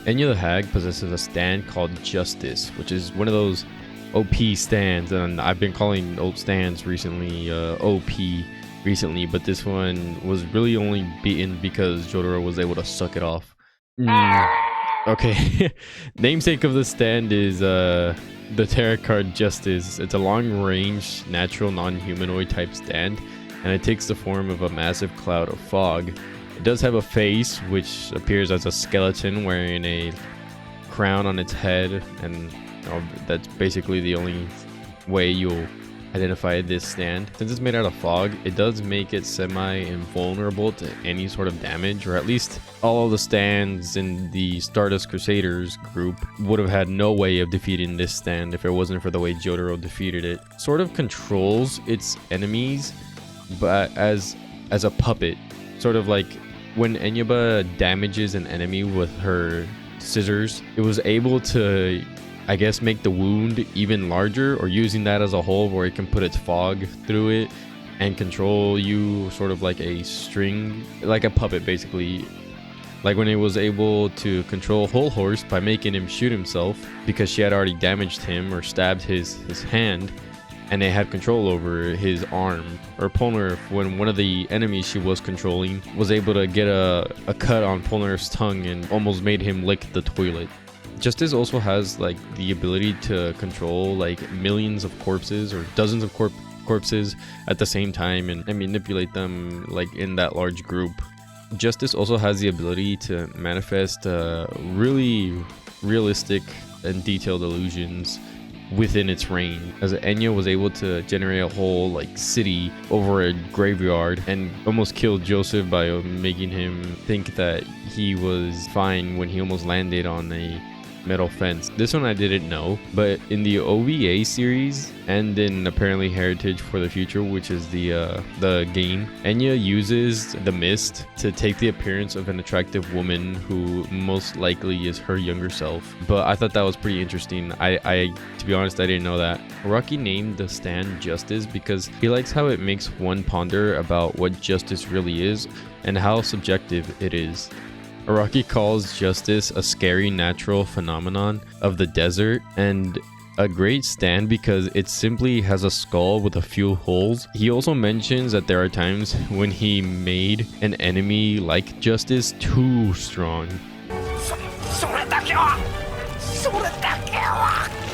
Enya the Hag possesses a stand called Justice, which is one of those OP stands, and I've been calling old stands recently OP recently, but this one was really only beaten because Jotaro was able to suck it off. Okay. Namesake of the stand is the tarot card Justice. It's a long-range, natural, non-humanoid type stand, and it takes the form of a massive cloud of fog. It does have a face, which appears as a skeleton wearing a crown on its head, and that's basically the only way you'll identify this stand. Since it's made out of fog, it does make it semi-invulnerable to any sort of damage, or at least all of the stands in the Stardust Crusaders group would have had no way of defeating this stand if it wasn't for the way Jotaro defeated it. Sort of controls its enemies, but as a puppet, sort of like when Enyaba damages an enemy with her scissors, it was able to, I guess, make the wound even larger, or using that as a hole where it can put its fog through it and control you sort of like a string, like a puppet basically. Like when it was able to control Whole Horse by making him shoot himself because she had already damaged him or stabbed his hand, and they had control over his arm. Or Polnareff, when one of the enemies she was controlling was able to get a cut on Polnareff's tongue and almost made him lick the toilet. Justice also has like the ability to control like millions of corpses or dozens of corpses at the same time and manipulate them like in that large group. Justice also has the ability to manifest really realistic and detailed illusions within its range, as Enya was able to generate a whole like city over a graveyard and almost killed Joseph by making him think that he was fine when he almost landed on a metal fence. This one I didn't know, but in the OVA series and in apparently Heritage for the Future, which is the game, Enya uses the mist to take the appearance of an attractive woman who most likely is her younger self. But I thought that was pretty interesting. I to be honest, I didn't know that. Araki named the stand Justice because he likes how it makes one ponder about what justice really is and how subjective it is. Araki calls justice a scary natural phenomenon of the desert and a great stand because it simply has a skull with a few holes. He also mentions that there are times when he made an enemy like Justice too strong.